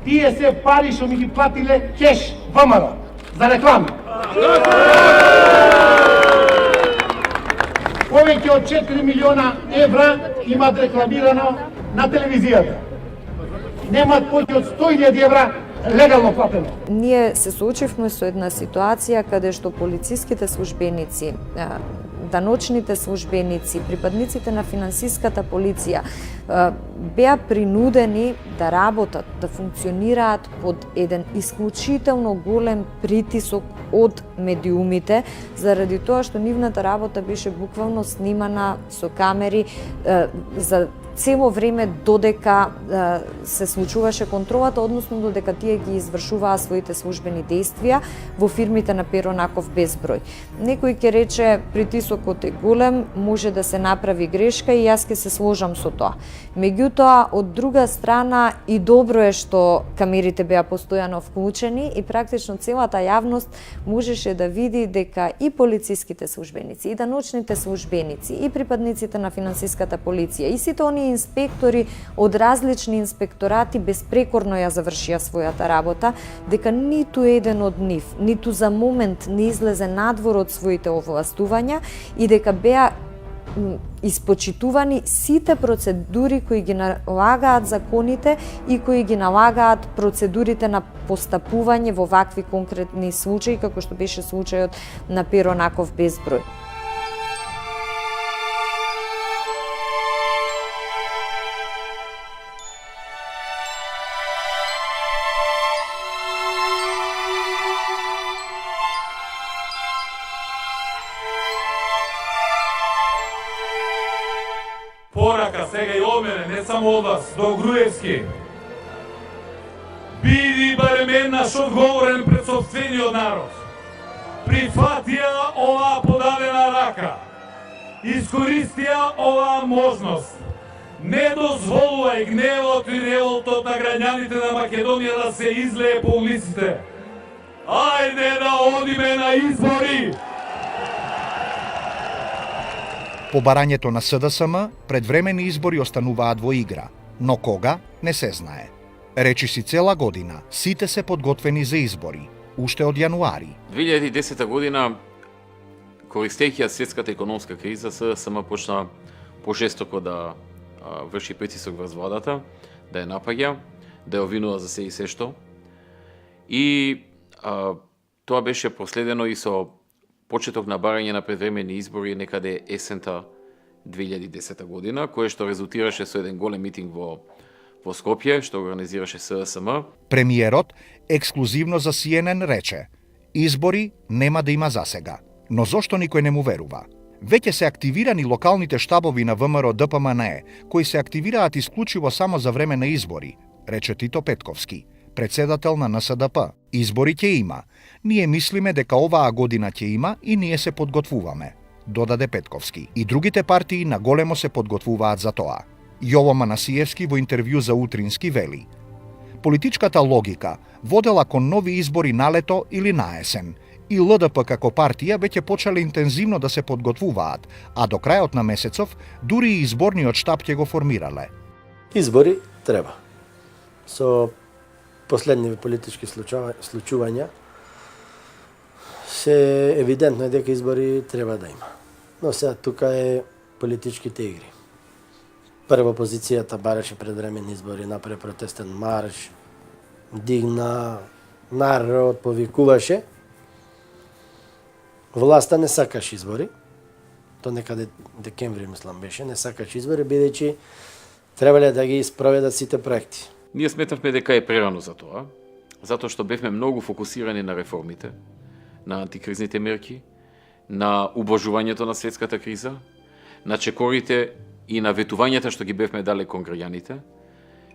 тие се пари што ми ги платиле кеш ВМРО за реклами. Повеќе од 4 милиона евра имат рекламирано на телевизијата. Немат повеќе од 100.000 евра легално платено. Ние се соочивме со една ситуација каде што полициските службеници, даночните службеници, припадниците на финансиската полиција беа принудени да работат, да функционираат под еден исклучително голем притисок од медиумите, заради тоа што нивната работа беше буквално снимана со камери за цело време додека се случуваше контролата, односно додека тие ги извршуваа своите службени действија во фирмите на Перо Наков безброј. Некој ќе рече притисокот е голем, може да се направи грешка и јас ќе се сложам со тоа. Меѓутоа, од друга страна и добро е што камерите беа постојано вклучени и практично целата јавност можеше да види дека и полициските службеници, и даночните службеници, и припадниците на финансиската полиција, и сите оние инспектори од различни инспекторати безпрекорно ја завршија својата работа, дека ниту еден од нив, ниту за момент не излезе надвор од своите овластувања и дека беа испочитувани сите процедури кои ги налагаат законите и кои ги налагаат процедурите на постапување во вакви конкретни случаи, како што беше случајот на Перо Наков безброј. Порака сега и од мене, не само од вас, до Груевски. Биди барем еднаш одговорен пред сопствениот народ. Прифатија оваа подадена рака. Искористија оваа можност. Не дозволувај гневот и револтот на граѓаните на Македонија да се излее по улиците. Ајде да одиме на избори! По барањето на СДСМ, предвремени избори остануваат во игра, но кога не се знае. Речиси цела година, сите се подготвени за избори, уште од јануари. 2010 година, користејќи ја светската економска криза, СДСМ почна пожестоко да врши притисок врз владата, да ја напаѓа, да ја обвинува за се и се што. И тоа беше проследено и со почеток на барање на предвремени избори некаде есента 2010 година, кое што резултираше со еден голем митинг во Скопје, што организираше СДСМ. Премиерот ексклузивно за CNN рече: избори нема да има засега. Но зошто никој не му верува? Веќе се активирани локалните штабови на ВМРО ДПМНЕ, кои се активираат исклучиво само за време на избори, рече Тито Петковски, председател на НСДП. Избори ќе има. Ние мислиме дека оваа година ќе има и ние се подготвуваме, додаде Петковски. И другите партии на големо се подготвуваат за тоа. Јово Манасиевски во интервју за Утрински вели: политичката логика водела кон нови избори на лето или на есен, и ЛДП како партија веќе почеле интензивно да се подготвуваат, а до крајот на месецов дури и изборниот штаб ќе го формирале. Избори треба. Со последни политички случувања се евидентно е дека избори треба да има. Но сега тука е политичките игри. Прво опозицијата бараше предвременни избори, направи протестен марш, дигна, народ повикуваше. Власта не сакаше избори. То некаде декември, мислам, беше. Не сакаше избори, бидејќи требале да ги спроведат сите проекти. Ние сметавме дека е прерано за тоа, затоа што бевме многу фокусирани на реформите, на антикризните мерки, на убожувањето на светската криза, на чекорите и на ветувањата што ги бевме дале кон граѓаните.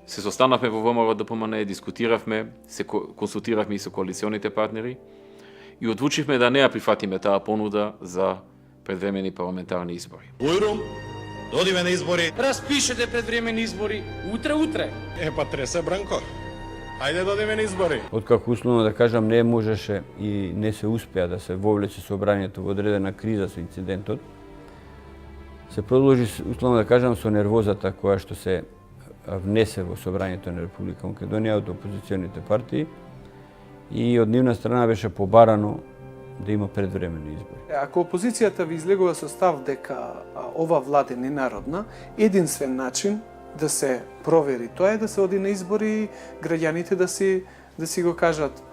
Се состанавме во ВМРО ДПМНЕ, дискутиравме, се консултиравме и со коалиционите партнери и одлучивме да не ја прифатиме таа понуда за предвремени парламентарни избори. Ујрум, додиме на избори. Распишете предвремени избори утре. Па тресе Бранко. Ајде додиме на избори. Откако условно да кажам не можеше и не се успеа да се вовлече собранието во одредена криза со инцидентот, се продолжи условно да кажам со нервозата која што се внесе во собранието на Република Македонија од опозиционите партии и од нивна страна беше побарано да има предвремени избори. Ако опозицијата ви излегува со став дека ова влада е ненародна, единствен начин да се провери тоа е да се оди на избори и граѓаните да си го кажат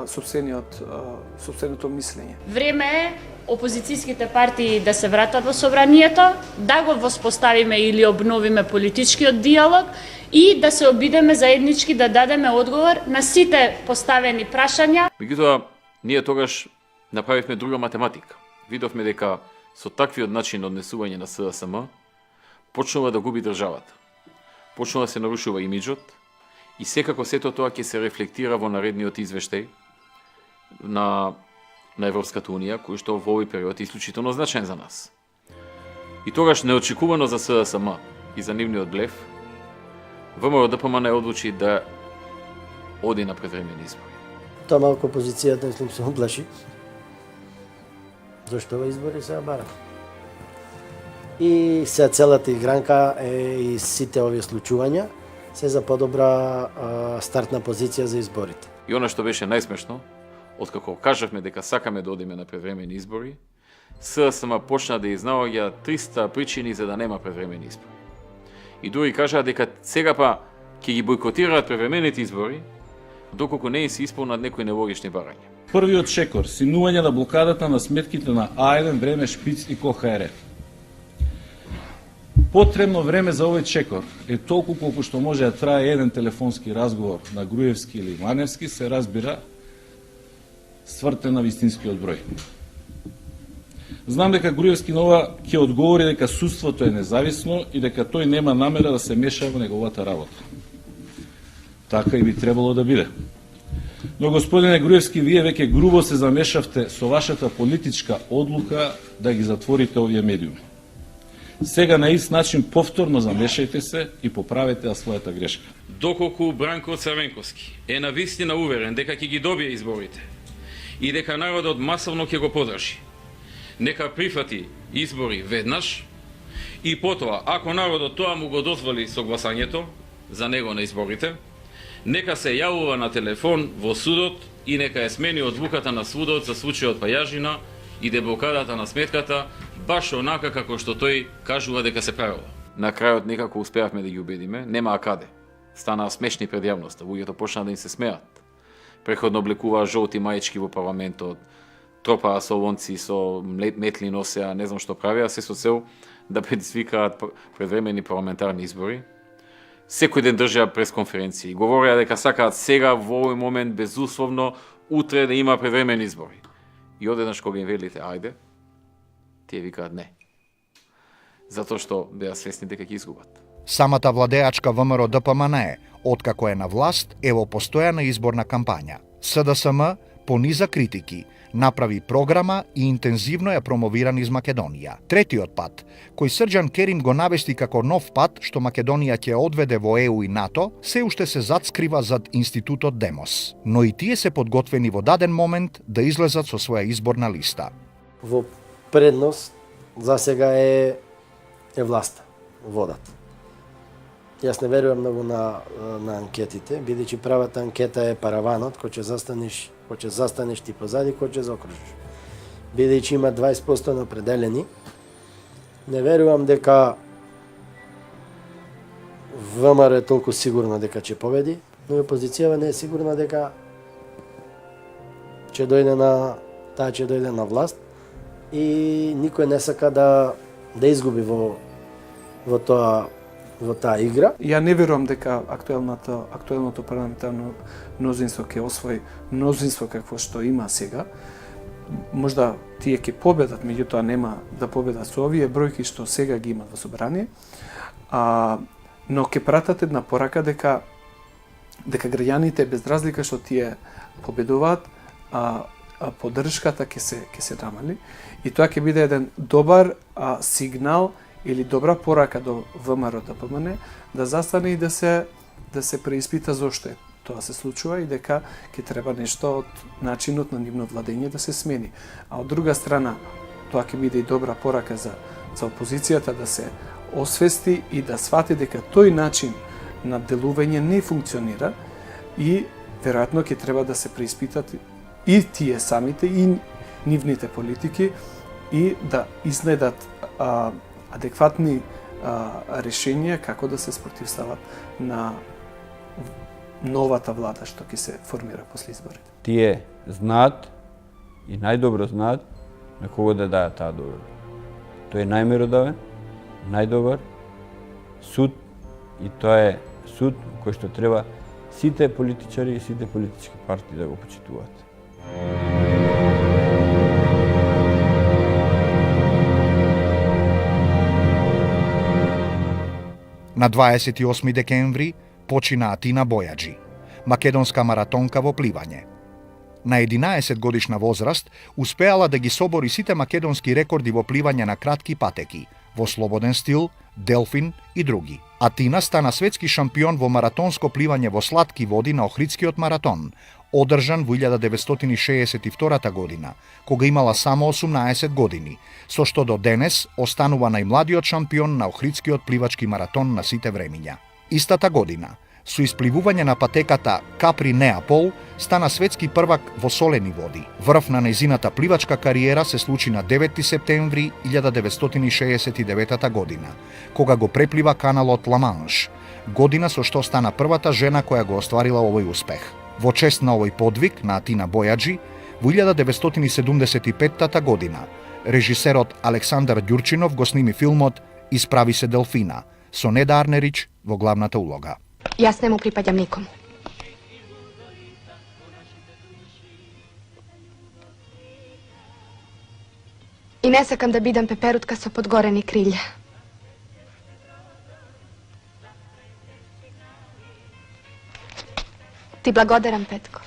сопственото мислење. Време е опозицијските партии да се вратат во собранието, да го воспоставиме или обновиме политичкиот диалог и да се обидеме заеднички да дадеме одговор на сите поставени прашања. Меѓутоа, ние тогаш направивме друга математика. Видовме дека со таквиот начин однесување на СДСМ, почнува да губи државата. Почнува да се нарушува имиджот и секако сето тоа ќе се рефлектира во наредниот извештај на Европската Унија, кој што во овој период е исклучително значаен за нас. И тогаш неочекувано за СДСМ и за нивниот блеф, ВМРО-ДПМН одлучи да оди на предвремени избори. Тоа малку опозицијата мислам се оплаши. Зошто ова избори се бара? И се целата игранка и сите овие случувања се за подобра стартна позиција за изборите. И она што беше најсмешно, откако кажавме дека сакаме да одиме на предвремени избори, СДСМ почна да изнаоѓа 300 причини за да нема предвремени избори. И дури кажаа дека сега па ќе ги бойкотираат предвремените избори, доколку не им се исполнат некои нелогични барања. Првиот чекор, синување на блокадата на сметките на А1, Време, Шпиц и КОХР. Потребно време за овој чекор е толку колку што може да трае еден телефонски разговор на Груевски или Маневски, се разбира свртен на вистинскиот број. Знам дека Груевски на ова ќе одговори дека судството е независно и дека тој нема намера да се меша во неговата работа. Така и би требало да биде. Но, господине Груевски, вие веќе грубо се замешавте со вашата политичка одлука да ги затворите овие медиуми. Сега на ист начин повторно замешајте се и поправете својата грешка. Доколку Бранко Црвенковски е навистина уверен дека ќе ги добие изборите и дека народот масовно ќе го подржи, нека прифати избори веднаш и потоа, ако народот тоа му го дозволи со гласањето за него на изборите, нека се јавува на телефон во судот и нека ја смени одлуката на судот за случајот Пајажина и деблокадата на сметката, баш онака како што тој кажува дека се правило. На крајот некако успеавме да ги убедиме, нема каде. Станаа смешни пред јавноста, луѓето почнаа да им се смеат. Преходно облекуваа жолти мајчки во парламентот, тропаа солонци со метли носеа, не знам што правеа, се со цел да предизвикаат предвремени парламентарни избори. Секој ден држеа пресконференции, говореа дека сакаат сега во овој момент безусловно утре да има предвремени избори. И одеднаш кога им велите ајде, тие викаат не. Затоа што беа свесни дека ќе изгубат. Самата владеачка ВМРО-ДПМН, откако е на власт, е во постојана изборна кампања. СДСМ пониза критики, направи програма и интензивно ја промовира низ Македонија. Третиот пат, кој Срđan Керим го навести како нов пат што Македонија ќе одведе во ЕУ и НАТО, се уште се зацкрива зад институтот Демос. Но и тие се подготвени во даден момент да излезат со своја изборна листа. Во предност за сега е власта, водат. Јас не верувам многу на анкетите, бидејќи правата анкета е параванот, кој ќе застанеш ти позади, кој ќе заокружиш. Бидејќи има 20% на определени, не верувам дека ВМРО е толку сигурна дека ќе победи, но и опозицијава не е сигурна дека ќе дојде на власт и никој не сака да изгуби во таа игра. Ја не верувам дека актуелното парламентарно мнозинство ќе освои мнозинство какво што има сега. Можда тие ќе победат, меѓутоа нема да победат со овие бројки што сега ги имат во собрание. Но ќе пратат една порака дека граѓаните без разлика што тие победуваат, поддршката ќе се намали и тоа ќе биде еден добар сигнал или добра порака до ВМРО-ДПМН да застане и да се преиспита зошто е тоа се случува и дека ќе треба нешто од начинот на нивно владење да се смени. А од друга страна, тоа ќе биде и добра порака за опозицијата да се освести и да свати дека тој начин на делување не функционира и веројатно ќе треба да се преиспитат и тие самите и нивните политики и да изнедат адекватни решенија како да се спротивстават на новата влада што ќе се формира после изборите. Тие знаат и најдобро знаат на кого да даат таа доверба. Тој е најмеродавен, најдобар суд и тоа е суд кој што треба сите политичари и сите политички партии да го почитуваат. На 28 декември почина Атина Бојаджи, македонска маратонка во пливање. На 11 годишна возраст успеала да ги собори сите македонски рекорди во пливање на кратки патеки, во слободен стил, делфин и други. Атина стана светски шампион во маратонско пливање во сладки води на Охридскиот маратон, одржан во 1962 година, кога имала само 18 години, со што до денес останува најмладиот шампион на Охридскиот пливачки маратон на сите времиња. Истата година, со испливување на патеката Капри Неапол, стана светски првак во солени води. Врв на нејзината пливачка кариера се случи на 9 септември 1969 година, кога го преплива каналот Ла-Манш, година со што стана првата жена која го остварила овој успех. Во чест на овој подвиг на Атина Бојаджи, во 1975 година, режисерот Александар Ѓурчинов го сними филмот Исправи се Делфина, со Неда Арнерич во главната улога. Јас не му припаѓам никому. И не сакам да бидам пеперутка со подгорени крилја. Ти благодарам, Петко.